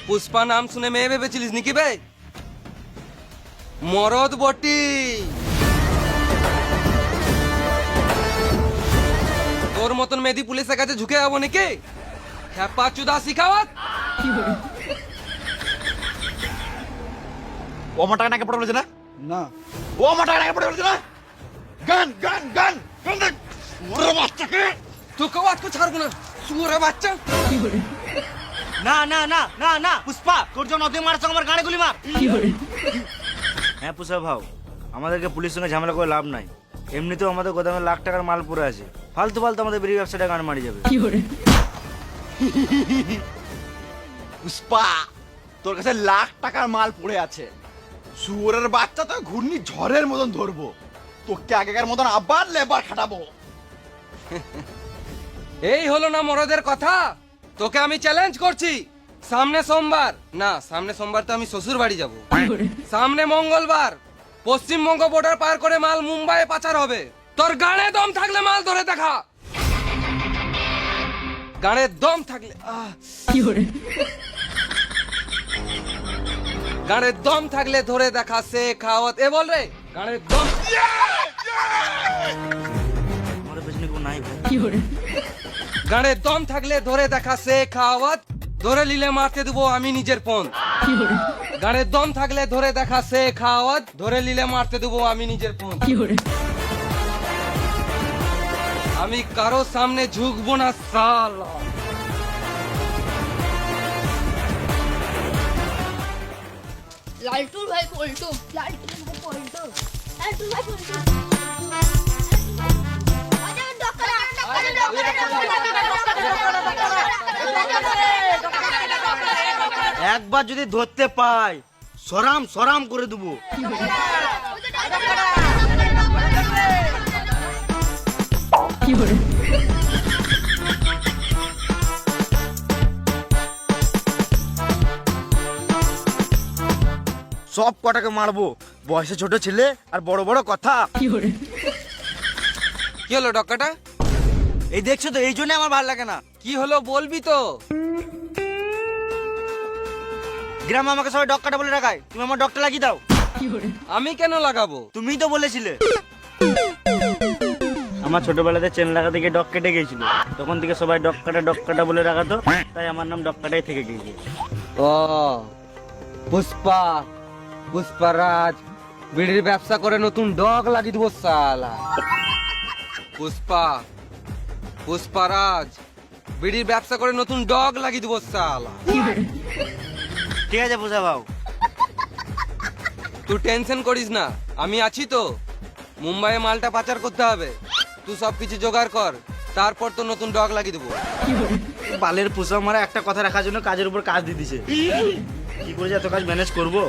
পুষ্পা নাম শুনে মেয়ে ভেবেছিলিস নাকি বে? মরদ বটি। তোর মতন মেয়েদি পুলিশের কাছে ঝুঁকে যাবো নাকি? খ্যাপা চুদা শিখাওয়াত। ও আমার টাকা নাকি পড়ে বলেছে না? না ও আমার টাকা নাকি পড়ে বলেছে না? গান গান গান গান দেখ ওরে বাচ্চাকে। তোকে আজকে ছাড়বো না শুয়োরে বাচ্চা। না না না না না পুষ্পা, তোর জন্য অধিক মারার সঙ্গে আমার গানে গুলি মার। হ্যাঁ পুষ্পা ভাও, আমাদেরকে পুলিশের সঙ্গে ঝামেলা করে লাভ নাই। এমনিতেও আমাদের গোদামে লাখ টাকার মাল পড়ে আছে, ফালতু ফালতু আমাদের বিড়ি ব্যবসাটা গান মারি যাবে। পুষ্পা, তোর কাছে লাখ টাকার মাল পড়ে আছে। শুয়োরের বাচ্চা তো ঘূর্ণি ঝড়ের মতন ধরবো, তোকে আগেকার মতন আবার লেবার খাটাবো। এই হলো না মরদের কথা। তোকে আমি চ্যালেঞ্জ করছি, সামনে সোমবার না, সামনে সোমবার তো আমি শ্বশুর বাড়ি যাব, সামনে মঙ্গলবার পশ্চিমবঙ্গ বর্ডার পার করে মাল মুম্বাইয়ে পাচার হবে। তোর গানে দম থাকলে মাল ধরে দেখা, গানে দম থাকলে গানের দম থাকলে ধরে দেখা সে খাওয়াত। এ বল রে, গানের দম। আমাদের পেছনে কেউ নাই ভাই। গানের দম থাকলে ধরে দেখা সে খাওয়াত, ধরে নিলে মারতে দেবো আমি নিজের ফোন। গানের দম থাকলে ধরে দেখা সে খাওয়াত, ধরে নিলে মারতে দেবো আমি নিজের ফোন। আমি কারো সামনে ঝুঁকবো না সালা। লালটুর ভাই পল্টু, লালটুর ভাই পল্টু, লালটুর ভাই পল্টু। একবার যদি ধরতে পাই সরাম সরাম করে দেবো। সব কটাকে মারবো, বয়সে ছোট ছেলে আর বড় বড় কথা। কি হলো ডক্কাটা? এই দেখছো তো, এই জন্য আমার ভালো লাগে না। কি হলো বলবি তো? গ্রামে আমাকে সবাই ডক্কাটা বলে রাখায়, তুমি আমার ডক্টর লাগিয়ে দাও। আমি কেন লাগাবো? তুমিই তো বলেছিলে। আমার ছোটবেলাতে চেন লাগাতে গিয়ে ডক কেটে গিয়েছিল, তখন থেকে সবাই ডক্কাটা বলে রাখাতো, তাই আমার নাম ডক্কাটাই থেকে গিয়েছে। ও পুষ্পা, পুষ্পারাজ বিড়ির ব্যবসা করে নতুন ডগ লাগিয়ে দেবো সালা। পুষ্পা, পুষ্পারাজ বিড়ির ব্যবসা করে নতুন ডগ লাগিয়ে দেবো সালা। ঠিক আছে বুঝা ভাও। তুই টেনশন করিস না, আমি আছি তো। মুম্বাইয়ে মালটা পাচার করতে হবে, তুই সবকিছু জোগাড় কর, তারপর তো নতুন ডগ লাগিয়ে দেবো। বালের পোষা মারা একটা কথা রাখার জন্য কাজের উপর কাজ দিয়ে দিছে। কি করে এত কাজ ম্যানেজ করবো?